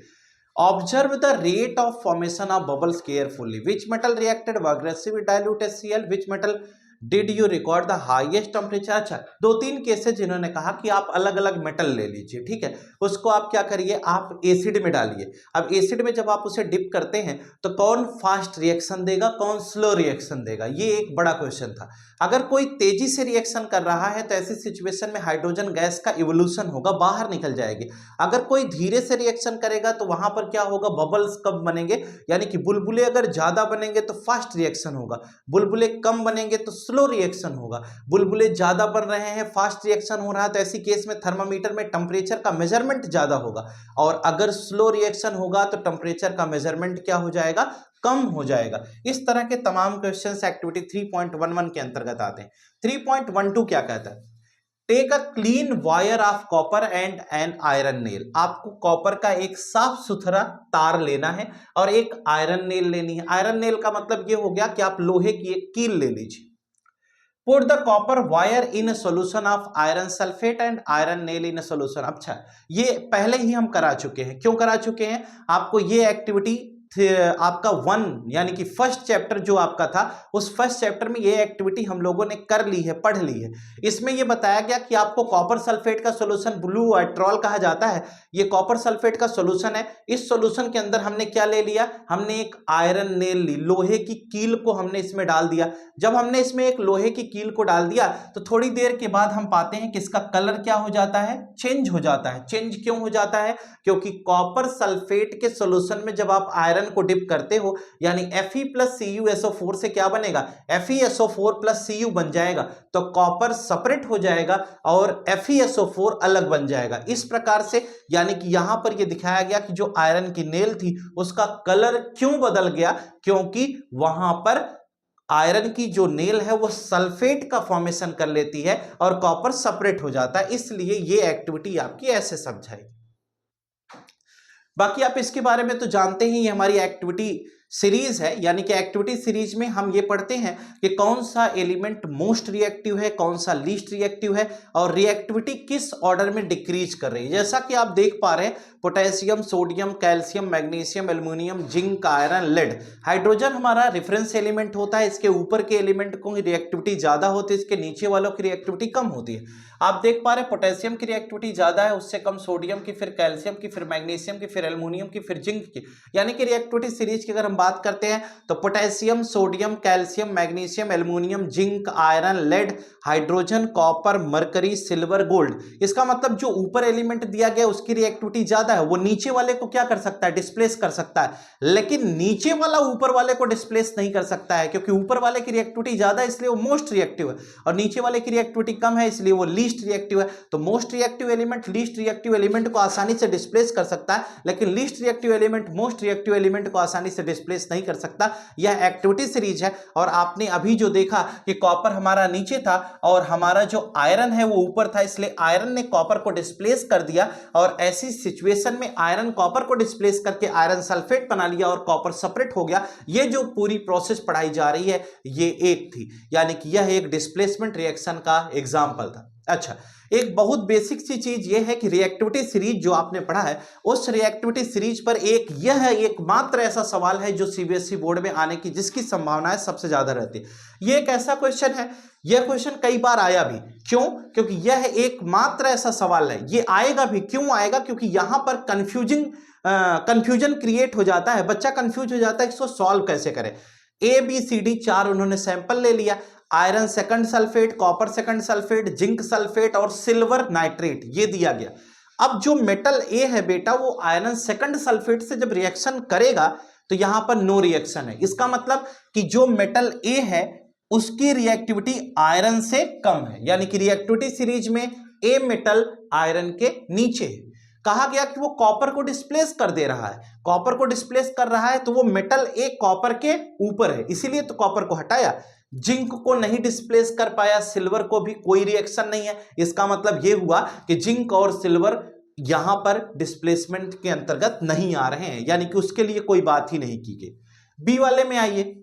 observe the rate of formation of bubbles carefully, which metal reacted aggressively with dilute HCl, which metal did you record the highest temperature. अच्छा, 2-3 cases इन्होंने कहा कि आप अलग अलग metal ले लीजिए, ठीक है, उसको आप क्या करिए, आप एसिड में डालिए। अब एसिड में जब आप उसे डिप करते हैं तो कौन फास्ट रिएक्शन देगा, कौन स्लो रिएक्शन देगा, ये एक बड़ा क्वेश्चन था। अगर कोई तेजी से रिएक्शन कर रहा है तो ऐसी सिचुएशन में हाइड्रोजन गैस का इवोल्यूशन होगा, बाहर निकल जाएगी। अगर कोई धीरे से रिएक्शन करेगा तो वहां पर क्या होगा, बबल्स कब बनेंगे, यानी कि बुलबुले अगर ज्यादा बनेंगे तो फास्ट रिएक्शन होगा, बुलबुले कम बनेंगे तो स्लो रिएक्शन होगा। बुलबुले ज्यादा बन रहे हैं, फास्ट रिएक्शन हो रहा है, तो ऐसी केस में थर्मामीटर में टेम्परेचर का मेजरमेंट ज्यादा होगा, और अगर स्लो रिएक्शन होगा तो टेम्परेचर का मेजरमेंट क्या हो जाएगा, कम हो जाएगा। इस तरह के तमाम क्वेश्चंस एक्टिविटी 3.11 के अंतर्गत आते हैं। 3.12 क्या कहता है, take a clean wire of copper and an iron nail, आपको कॉपर का एक साफ सुथरा तार लेना है और एक आयरन नेल लेनी है। आयरन नेल का मतलब ये हो गया कि आप लोहे की एक कील ले लीजिए। Put the copper wire in a solution of iron sulphate and iron nail in a solution. अच्छा, ये पहले ही हम करा चुके हैं। क्यों करा चुके हैं, आपको ये एक्टिविटी आपका 1 यानी कि फर्स्ट चैप्टर जो आपका था, उस फर्स्ट चैप्टर में ये एक्टिविटी हम लोगों ने कर ली है, पढ़ ली है। इसमें ये बताया गया कि आपको कॉपर सल्फेट का सॉल्यूशन ब्लू वाइट्रॉल कहा जाता है, ये कॉपर सल्फेट का सॉल्यूशन है। इस सॉल्यूशन के अंदर हमने क्या ले लिया, हमने एक आयरन नेल ली, लोहे की कील को हमने इसमें डाल दिया। जब हमने इसमें एक लोहे की कील को डाल दिया तो थोड़ी देर के बाद हम पाते हैं कि इसका कलर क्या हो जाता है, चेंज हो जाता है। चेंज क्यों हो जाता है, क्योंकि कॉपर सल्फेट के सॉल्यूशन में जब आप आयरन को डिप करते हो यानी Fe प्लस CuSO4 से क्या बनेगा, FeSO4 प्लस Cu बन जाएगा, तो कॉपर सेपरेट हो जाएगा और FeSO4 अलग बन जाएगा। इस प्रकार से यानी कि यहां पर यह दिखाया गया कि जो आयरन की नेल थी उसका कलर क्यों बदल गया, क्योंकि वहां पर आयरन की जो नेल है वो सल्फेट का फॉर्मेशन कर लेती है और कॉपर सेपरेट हो जाता है, इसलिए ये एक्टिविटी आपकी ऐसे समझाई। बाकी आप इसके बारे में तो जानते ही, ये हमारी एक्टिविटी सीरीज है, यानी कि एक्टिविटी सीरीज में हम ये पढ़ते हैं कि कौन सा एलिमेंट मोस्ट रिएक्टिव है, कौन सा लीस्ट रिएक्टिव है और रिएक्टिविटी किस ऑर्डर में डिक्रीज कर रही है। जैसा कि आप देख पा रहे हैं, potassium, sodium, calcium, magnesium, aluminium, zinc, iron, lead. Hydrogen हमारा रेफरेंस एलिमेंट होता है, इसके ऊपर के एलिमेंट को रिएक्टिविटी ज्यादा होती है, इसके नीचे वालों की रिएक्टिविटी कम होती है। आप देख पा रहे हैं पोटेशियम की रिएक्टिविटी ज्यादा है, उससे कम सोडियम की, फिर कैल्शियम की, फिर मैग्नीशियम की, फिर एल्युमिनियम की, फिर जिंक की। यानी कि रिएक्टिविटी सीरीज की अगर हम बात करते हैं तो potassium, sodium, calcium, magnesium, aluminium, zinc, iron, lead, hydrogen, copper, mercury, silver, gold. इसका मतलब जो ऊपर एलिमेंट दिया गया उसकी रिएक्टिविटी ज्यादा है, वो नीचे वाले को क्या कर सकता है, डिस्प्लेस कर सकता है, लेकिन नीचे वाला ऊपर वाले को डिस्प्लेस नहीं कर सकता है, क्योंकि ऊपर वाले की रिएक्टिविटी ज्यादा है इसलिए वो मोस्ट रिएक्टिव है और नीचे वाले की रिएक्टिविटी कम है इसलिए वो लीस्ट रिएक्टिव है। तो most reactive element least reactive element को आसानी से डिस्प्लेस कर सकता है, लेकिन least reactive element most reactive element को आसानी से डिस्प्लेस नहीं कर सकता। यह एक्टिविटी सीरीज है और आपने अभी जो देखा कि कॉपर हमारा नीचे था और हमारा जो आयरन है वो ऊपर था, इसलिए आयरन ने कॉपर को डिस्प्लेस कर दिया और ऐसी सिचुएशन में आयरन कॉपर को डिस्प्लेस करके आयरन सल्फेट बना लिया और कॉपर सेपरेट हो गया। ये जो पूरी प्रोसेस पढ़ाई जा रही है ये एक थी, यानी कि यह एक डिस्प्लेसमेंट रिएक्शन का एग्जांपल था। अच्छा, एक बहुत बेसिक सी चीज यह है कि रिएक्टिविटी सीरीज जो आपने पढ़ा है उस रिएक्टिविटी सीरीज पर यह एकमात्र ऐसा सवाल है जो सीबीएसई बोर्ड में आने की जिसकी संभावनाएं सबसे ज्यादा रहती है। यह एक ऐसा क्वेश्चन है, यह क्वेश्चन कई बार आया भी, क्यों, क्योंकि यह एकमात्र ऐसा सवाल है। यह आएगा भी, क्यों आएगा, क्योंकि यहां पर कंफ्यूजन क्रिएट हो जाता है, बच्चा कंफ्यूज हो जाता है कि इसको सॉल्व कैसे करें। ABCD 4 उन्होंने सैंपल ले लिया, iron second sulphate, copper second sulphate, zinc sulphate और सिल्वर नाइट्रेट, ये दिया गया। अब जो मेटल ए है बेटा वो आयरन सेकंड सल्फेट से जब रिएक्शन करेगा तो यहां पर नो रिएक्शन है। इसका मतलब कि जो मेटल ए है उसकी रिएक्टिविटी आयरन से कम है, यानी कि रिएक्टिविटी सीरीज में ए मेटल आयरन के नीचे है। कहा गया कि वो कॉपर को डिस्प्लेस कर दे रहा है, कॉपर को डिस्प्लेस कर रहा है तो वो मेटल ए कॉपर के ऊपर है, इसीलिए तो कॉपर को हटाया। जिंक को नहीं डिस्प्लेस कर पाया, सिल्वर को भी कोई रिएक्शन नहीं है। इसका मतलब यह हुआ कि जिंक और सिल्वर यहां पर डिस्प्लेसमेंट के अंतर्गत नहीं आ रहे हैं, यानी कि उसके लिए कोई बात ही नहीं की गई। बी वाले में आइए,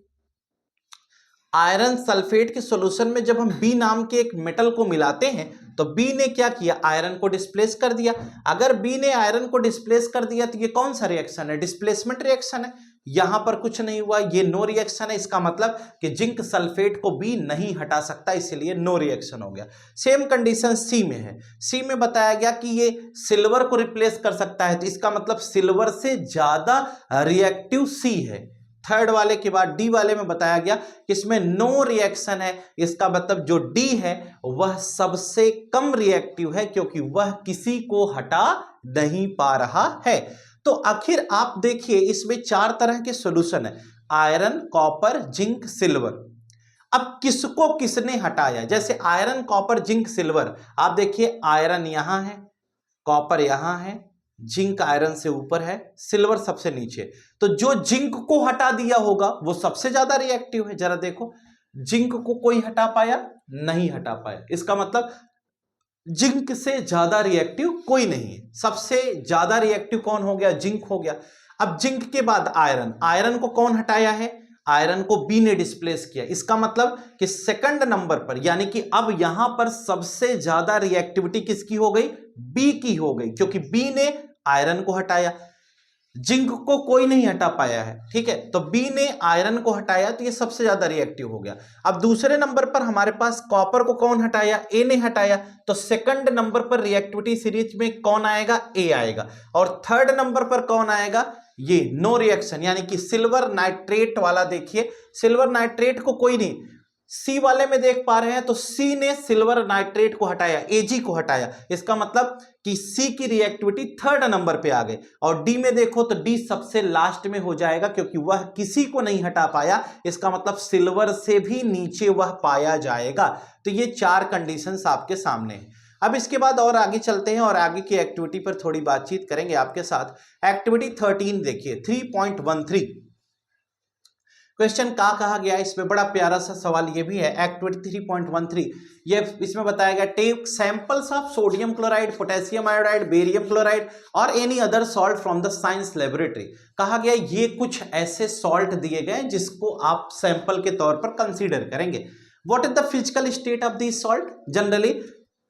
आयरन सल्फेट के सॉल्यूशन में जब हम बी नाम के एक मेटल को मिलाते हैं तो बी ने क्या किया, आयरन को डिस्प्लेस कर दिया। अगर बी ने आयरन को डिस्प्लेस कर दिया तो ये कौन सा रिएक्शन है, डिस्प्लेसमेंट रिएक्शन है। यहां पर कुछ नहीं हुआ, ये नो रिएक्शन है। इसका मतलब कि जिंक सल्फेट को बी नहीं हटा सकता, इसलिए नो रिएक्शन हो गया। सेम कंडीशन सी में है, सी में बताया गया कि ये सिल्वर को रिप्लेस कर सकता है, तो इसका मतलब सिल्वर से ज्यादा रिएक्टिव सी है। थर्ड वाले के बाद डी वाले में बताया गया कि इसमें नो रिएक्शन है, इसका मतलब जो डी है वह सबसे कम रिएक्टिव है क्योंकि वह किसी को हटा नहीं पा रहा है। तो आखिर आप देखिए इसमें 4 तरह के सॉल्यूशन है, आयरन, कॉपर, जिंक, सिल्वर। अब किसको किसने हटाया, जैसे आयरन, कॉपर, जिंक, सिल्वर, आप देखिए आयरन यहां है, कॉपर यहां है, जिंक आयरन से ऊपर है, सिल्वर सबसे नीचे। तो जो जिंक को हटा दिया होगा वो सबसे ज्यादा रिएक्टिव है। जरा देखो, जिंक को कोई हटा पाया, नहीं हटा पाया, इसका मतलब जिंक से ज्यादा रिएक्टिव कोई नहीं है। सबसे ज्यादा रिएक्टिव कौन हो गया, जिंक हो गया। अब जिंक के बाद आयरन, आयरन को कौन हटाया है, आयरन को बी ने डिस्प्लेस किया। इसका मतलब कि सेकंड नंबर पर, यानी कि अब यहां पर सबसे ज्यादा रिएक्टिविटी किसकी हो गई, बी की हो गई, क्योंकि बी ने आयरन को हटाया। जिंक को कोई नहीं हटा पाया है, ठीक है। तो बी ने आयरन को हटाया, तो ये सबसे ज्यादा रिएक्टिव हो गया। अब दूसरे नंबर पर हमारे पास कॉपर को कौन हटाया, ए ने हटाया, तो सेकंड नंबर पर रिएक्टिविटी सीरीज में कौन आएगा, ए आएगा। और थर्ड नंबर पर कौन आएगा, ये नो रिएक्शन, यानी कि सिल्वर नाइट्रेट वाला। देखिए सिल्वर नाइट्रेट को कोई नहीं, सी वाले में देख पा रहे हैं, तो सी ने सिल्वर नाइट्रेट को हटाया, एजी को हटाया। इसका मतलब कि सी की रिएक्टिविटी थर्ड नंबर पे आ गई। और डी में देखो तो डी सबसे लास्ट में हो जाएगा, क्योंकि वह किसी को नहीं हटा पाया। इसका मतलब सिल्वर से भी नीचे वह पाया जाएगा। तो ये चार कंडीशंस आपके सामने हैं। अब इसके बाद और आगे चलते हैं और आगे की एक्टिविटी पर थोड़ी बातचीत करेंगे आपके साथ। एक्टिविटी 13 देखिए 3.13 क्वेश्चन का कहा गया है, इसमें बड़ा प्यारा सा सवाल ये भी है। एक्टिविटी 3.13 ये इसमें बताया गया, take samples of sodium chloride, potassium iodide, barium chloride और any other salt from the science laboratory. कहा गया ये कुछ ऐसे सॉल्ट दिए गए जिसको आप सैंपल के तौर पर कंसीडर करेंगे। What is the physical state of this salt. Generally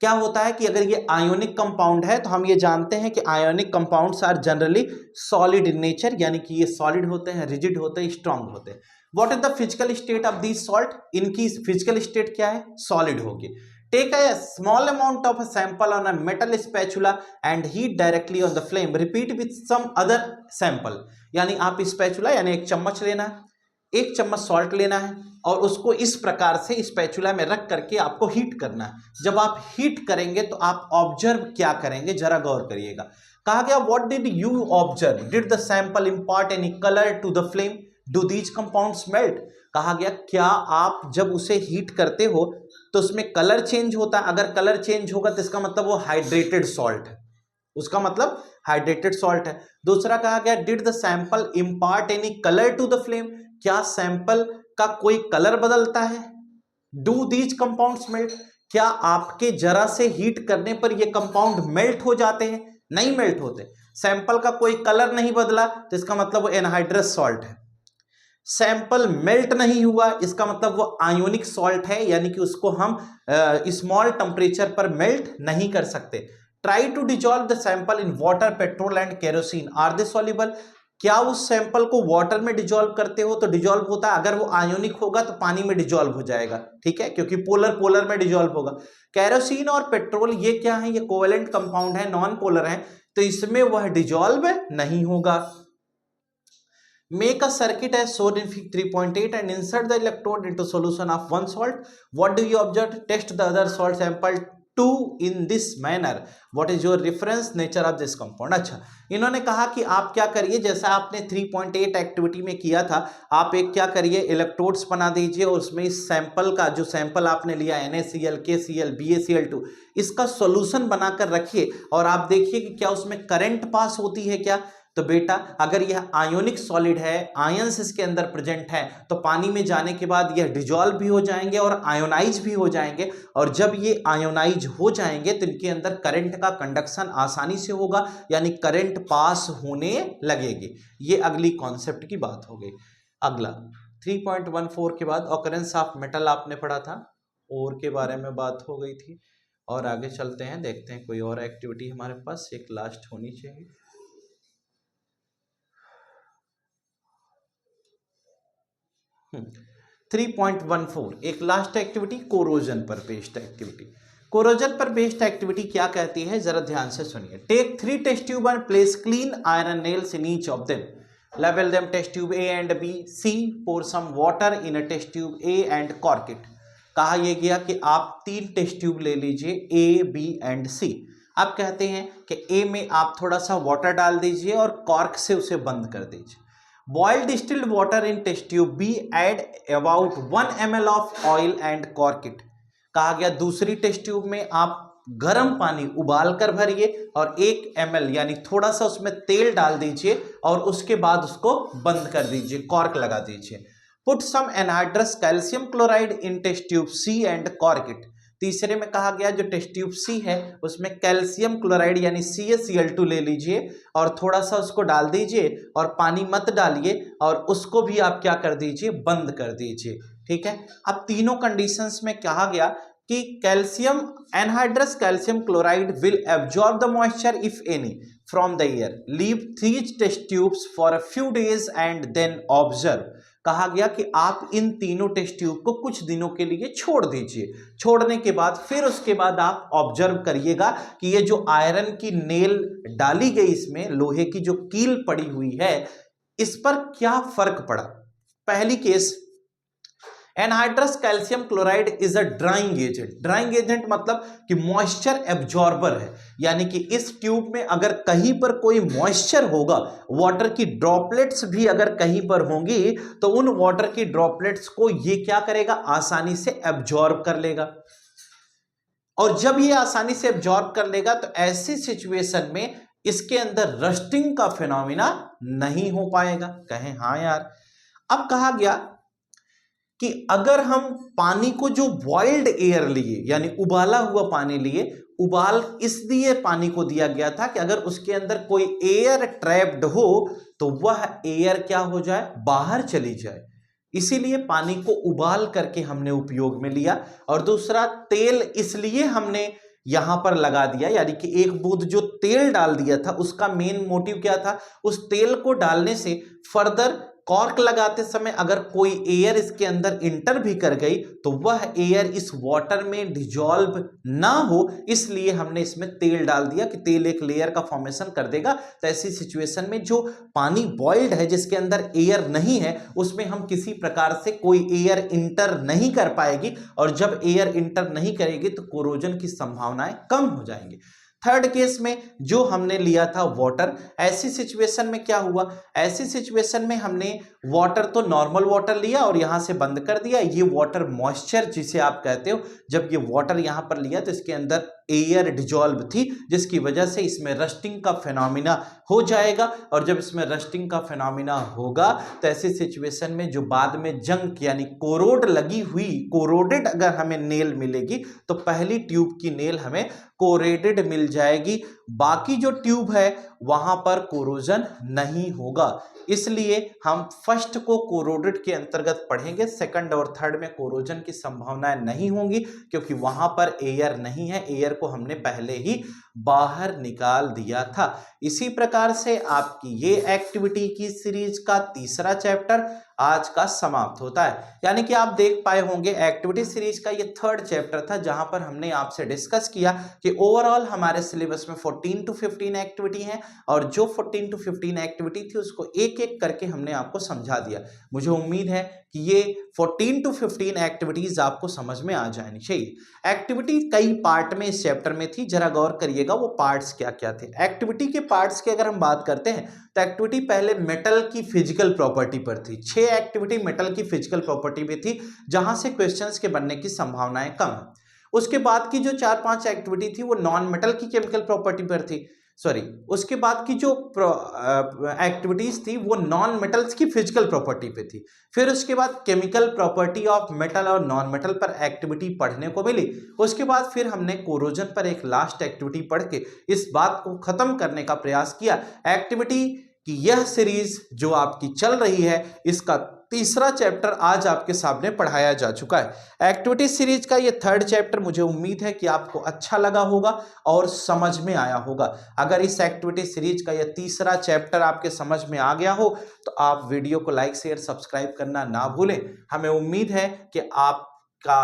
क्या होता है कि अगर ये आयोनिक कंपाउंड है तो हम ये जानते हैं कि ionic compounds are generally solid in nature, यानी कि ये सॉलिड होते हैं, रिजिड होते हैं, स्ट्रांग होते हैं। What is the physical state of this salt, इनकी फिजिकल स्टेट क्या है, सॉलिड होगी। Take a small amount of a sample on a metal spatula and heat directly on the flame, repeat with some other sample. यानी आप spatula यानी एक चम्मच लेना है, एक चम्मच सॉल्ट लेना है और उसको इस प्रकार से स्पैचुला में रख करके आपको हीट करना है। जब आप हीट करेंगे तो आप ऑब्जर्व क्या करेंगे, जरा गौर करिएगा। कहा गया what did you observe, did the sample impart any colour to the flame, do these compounds melt. कहा गया क्या आप जब उसे हीट करते हो तो उसमें कलर चेंज होता है, अगर कलर चेंज होगा तो इसका मतलब वो हाइड्रेटेड सॉल्ट है, उसका मतलब हाइड्रेटेड सॉल्ट है। दूसरा कहा गया did the sample impart any colour to the flame, क्या सैंपल का कोई कलर बदलता है। डू दीज कंपाउंड्स मेल्ट, क्या आपके जरा से हीट करने पर ये कंपाउंड मेल्ट हो जाते हैं, नहीं मेल्ट होते। सैंपल का कोई कलर नहीं बदला तो इसका मतलब वो एनहाइड्रस सॉल्ट है। सैंपल मेल्ट नहीं हुआ इसका मतलब वो आयोनिक सॉल्ट है, यानी कि उसको हम स्मॉल टेम्परेचर पर मेल्ट नहीं कर सकते। Try to dissolve the sample in water, petrol and kerosene, are they soluble, क्या उस सैंपल को वाटर में डिजॉल्व करते हो तो डिजॉल्व होता है, अगर वो आयोनिक होगा तो पानी में डिजॉल्व हो जाएगा, ठीक है, क्योंकि पोलर पोलर में डिजॉल्व होगा। केरोसिन और पेट्रोल ये क्या है, ये कोवेलेंट कंपाउंड है, नॉन पोलर है, तो इसमें वह डिजॉल्व नहीं होगा। Make a circuit as shown in fig 3.8 and insert the electrode into solution of one salt. What do you observe? Test the other salt sample too in this manner. What is your reference nature of this compound? अच्छा, इन्होंने कहा कि आप क्या करिए, जैसा आपने 3.8 activity में किया था, आप एक क्या करिए इलेक्ट्रोड्स बना दीजिए और उसमें इस सैंपल का जो सैंपल आपने लिया NaCl, KCl, BaCl2 इसका सॉल्यूशन बनाकर रखिए और आप देखिए कि क्या उसमें करंट पास होती है क्या। तो बेटा अगर यह आयोनिक सॉलिड है, आयंस इसके अंदर प्रेजेंट है, तो पानी में जाने के बाद यह डिजॉल्व भी हो जाएंगे और आयोनाइज भी हो जाएंगे, और जब ये आयोनाइज हो जाएंगे तो इनके अंदर करंट का कंडक्शन आसानी से होगा, यानी करंट पास होने लगेगी। ये अगली कॉन्सेप्ट की बात हो गई। अगला 3.14 के बाद ऑकरेंस ऑफ मेटल आपने पढ़ा था, और के बारे में बात हो गई थी। और आगे चलते हैं, देखते हैं कोई और एक्टिविटी हमारे पास एक लास्ट होनी चाहिए। 3.14 एक लास्ट एक्टिविटी कोरोजन पर बेस्ड एक्टिविटी। कोरोजन पर बेस्ड एक्टिविटी क्या कहती है, जरा ध्यान से सुनिए। Take 3 test tube and place clean iron nails in each of them, लेवल them test tube A and B, C pour some water in a test tube A and cork it. कहा यह गया कि आप 3 टेस्ट ट्यूब ले लीजिए ए, B and सी। आप कहते हैं कि ए में आप थोड़ा सा वाटर डाल दीजिए और कॉर्क से उसे बंद कर दीजिए। Boil distilled water in test tube B, add about 1 ml of oil and cork it। कहा गया दूसरी टेस्ट ट्यूब में आप गर्म पानी उबाल कर भरिए और 1 ml यानी थोड़ा सा उसमें तेल डाल दीजिए और उसके बाद उसको बंद कर दीजिए, कॉर्क लगा दीजिए। Put some anhydrous calcium chloride in test tube C and cork it। तीसरे में कहा गया जो टेस्ट ट्यूब सी है उसमें कैल्शियम क्लोराइड यानी CaCl2 ले लीजिए और थोड़ा सा उसको डाल दीजिए और पानी मत डालिए और उसको भी आप क्या कर दीजिए, बंद कर दीजिए, ठीक है। अब तीनों कंडीशंस में कहा गया कि calcium anhydrous calcium chloride will absorb the moisture if any from the air, leave 3 test tubes for a few days and then observe. कहा गया कि आप इन तीनों टेस्ट ट्यूब को कुछ दिनों के लिए छोड़ दीजिए, छोड़ने के बाद फिर उसके बाद आप ऑब्जर्व करिएगा कि ये जो आयरन की नेल डाली गई, इसमें लोहे की जो कील पड़ी हुई है, इस पर क्या फर्क पड़ा। पहली case, anhydrous calcium chloride is a drying agent. Drying agent मतलब कि मॉइस्चर एब्जॉर्बर है, यानी कि इस ट्यूब में अगर कहीं पर कोई मॉइस्चर होगा, वाटर की ड्रॉपलेट्स भी अगर कहीं पर होंगी, तो उन वाटर की ड्रॉपलेट्स को ये क्या करेगा, आसानी से एब्जॉर्ब कर लेगा। और जब ये आसानी से एब्जॉर्ब कर लेगा तो ऐसी सिचुएशन में इसके अंदर रस्टिंग का फिनोमिना नहीं हो पाएगा। कहें हाँ यार। अब कहा गया कि अगर हम पानी को जो बॉइल्ड एयर लिए, यानी उबाला हुआ पानी लिए, उबाल इसलिए पानी को दिया गया था कि अगर उसके अंदर कोई एयर ट्रैप्ड हो तो वह एयर क्या हो जाए, बाहर चली जाए, इसीलिए पानी को उबाल करके हमने उपयोग में लिया। और दूसरा, तेल इसलिए हमने यहां पर लगा दिया, यानी कि एक बूंद जो तेल डाल दिया था उसका मेन मोटिव क्या था, उस तेल को डालने से फर्दर कॉर्क लगाते समय अगर कोई एयर इसके अंदर इंटर भी कर गई तो वह एयर इस वाटर में डिजॉल्व ना हो, इसलिए हमने इसमें तेल डाल दिया कि तेल एक लेयर का फॉर्मेशन कर देगा। तो ऐसी सिचुएशन में जो पानी बॉइल्ड है, जिसके अंदर एयर नहीं है, उसमें हम किसी प्रकार से कोई एयर इंटर नहीं कर पाएगी, और जब एयर इंटर नहीं करेगी तो कोरोजन की संभावनाएं कम हो जाएंगी। थर्ड केस में जो हमने लिया था वाटर, ऐसी सिचुएशन में क्या हुआ, ऐसी सिचुएशन में हमने वाटर तो नॉर्मल वाटर लिया और यहां से बंद कर दिया। ये वाटर मॉइस्चर जिसे आप कहते हो, जब ये वाटर यहां पर लिया तो इसके अंदर एयर डिजॉल्व थी, जिसकी वजह से इसमें रस्टिंग का फिनोमिना हो जाएगा। और जब इसमें रस्टिंग का फिनोमिना होगा तो ऐसी सिचुएशन में जो बाद में जंग यानी कोरोड लगी हुई, कोरोडेड अगर हमें नेल मिलेगी तो पहली ट्यूब की नेल हमें कोरेडेड मिल जाएगी, बाकी जो ट्यूब है वहां पर कोरोजन नहीं होगा। इसलिए हम फर्स्ट को कोरोडेड के अंतर्गत पढ़ेंगे, सेकंड और थर्ड में कोरोजन की संभावनाएं नहीं होंगी, क्योंकि वहां पर एयर नहीं है, एयर को हमने पहले ही बाहर निकाल दिया था। इसी प्रकार से आपकी ये एक्टिविटी की सीरीज का तीसरा चैप्टर आज का समाप्त होता है। यानी कि आप देख पाए होंगे एक्टिविटी सीरीज का ये थर्ड चैप्टर था, जहां पर हमने आपसे डिस्कस किया कि ओवरऑल हमारे सिलेबस में 14 to 15 एक्टिविटी हैं, और जो 14 to 15 एक्टिविटी थी उसको एक एक करके हमने आपको समझा दिया। मुझे उम्मीद है कि ये 14 to 15 एक्टिविटीज आपको समझ में आ जानी चाहिए। एक्टिविटी कई पार्ट में इस चैप्टर में थी, जरा गौर करिएगा वो पार्ट्स क्या क्या थे। एक्टिविटी के पार्ट्स की अगर हम बात करते हैं तो एक्टिविटी पहले मेटल की फिजिकल प्रॉपर्टी पर थी। 6 एक्टिविटी मेटल की फिजिकल प्रॉपर्टी पे थी, जहां से क्वेश्चंस के बनने की संभावनाएं कम है। उसके बाद की जो 4-5 एक्टिविटी थी वो नॉन मेटल की केमिकल प्रॉपर्टी पर थी, उसके बाद की जो एक्टिविटीज थी वो नॉन मेटल्स की फिजिकल प्रॉपर्टी पे थी। फिर उसके बाद केमिकल प्रॉपर्टी ऑफ मेटल और नॉन मेटल पर एक्टिविटी पढ़ने को मिली। उसके बाद फिर हमने कोरोजन पर एक लास्ट एक्टिविटी पढ़ के इस बात को खत्म करने का प्रयास किया। एक्टिविटी की यह सीरीज जो आपकी चल रही है, इसका तीसरा चैप्टर आज आपके सामने पढ़ाया जा चुका है। एक्टिविटी सीरीज का ये थर्ड चैप्टर मुझे उम्मीद है कि आपको अच्छा लगा होगा और समझ में आया होगा। अगर इस एक्टिविटी सीरीज का ये तीसरा चैप्टर आपके समझ में आ गया हो तो आप वीडियो को लाइक शेयर सब्सक्राइब करना ना भूलें। हमें उम्मीद है कि आपका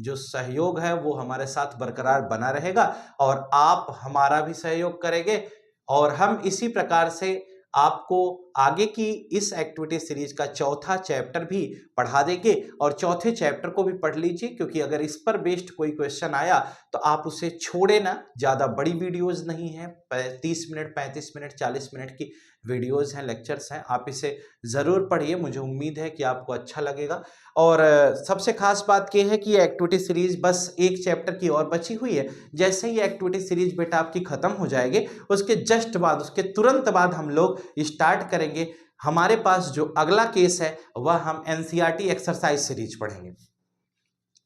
जो सहयोग है वो हमारे साथ बरकरार बना रहेगा और आप हमारा भी सहयोग करेंगे, और हम इसी प्रकार से आपको आगे की इस एक्टिविटी सीरीज का चौथा चैप्टर भी पढ़ा देंगे। और चौथे चैप्टर को भी पढ़ लीजिए, क्योंकि अगर इस पर बेस्ड कोई क्वेश्चन आया तो आप उसे छोड़े ना। ज़्यादा बड़ी वीडियोस नहीं है, 30 मिनट 35 मिनट 40 मिनट की वीडियोस हैं, लेक्चर्स हैं, आप इसे ज़रूर पढ़िए। मुझे उम्मीद है कि आपको अच्छा लगेगा। और सबसे खास बात यह है कि ये एक्टिविटी सीरीज बस एक चैप्टर की और बची हुई है। जैसे ही एक्टिविटी सीरीज बेटा आपकी ख़त्म हो जाएगी, उसके जस्ट बाद, उसके तुरंत बाद हम लोग स्टार्ट करेंगे। हमारे पास जो अगला केस है वह हम एनसीईआरटी एक्सरसाइज सीरीज पढ़ेंगे।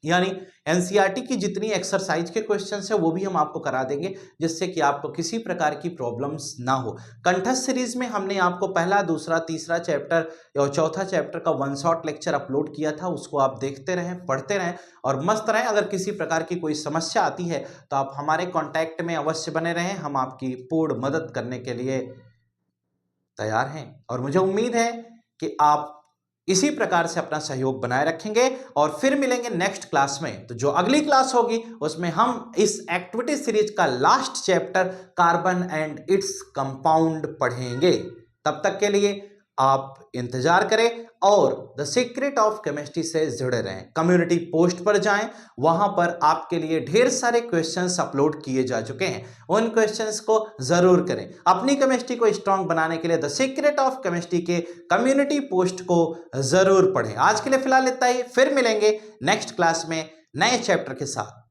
यानी एनसीईआरटी की जितनी एक्सरसाइज के क्वेश्चंस है वो भी हम आपको करा देंगे, जिससे कि आपको किसी प्रकार की प्रॉब्लम्स ना हो। कंठस्थ सीरीज में हमने आपको पहला, दूसरा, तीसरा चैप्टर और चौथा चैप्टर का वन शॉट लेक्चर अपलोड किया था, उसको आप देखते रहें, पढ़ते रहें और मस्त रहें। अगर किसी प्रकार की कोई समस्या आती है तो आप हमारे कॉन्टैक्ट में अवश्य बने रहें, हम आपकी पूर्ण मदद करने के लिए तैयार हैं और मुझे उम्मीद है कि आप इसी प्रकार से अपना सहयोग बनाए रखेंगे और फिर मिलेंगे नेक्स्ट क्लास में। तो जो अगली क्लास होगी उसमें हम इस एक्टिविटी सीरीज का last chapter carbon and its compound पढ़ेंगे। तब तक के लिए आप इंतजार करें और द सीक्रेट ऑफ केमिस्ट्री से जुड़े रहें। कम्युनिटी पोस्ट पर जाएं, वहां पर आपके लिए ढेर सारे क्वेश्चंस अपलोड किए जा चुके हैं, उन क्वेश्चंस को जरूर करें। अपनी केमिस्ट्री को स्ट्रांग बनाने के लिए द सीक्रेट ऑफ केमिस्ट्री के कम्युनिटी पोस्ट को जरूर पढ़ें। आज के लिए फिलहाल इतना ही, फिर मिलेंगे नेक्स्ट क्लास में नए चैप्टर के साथ।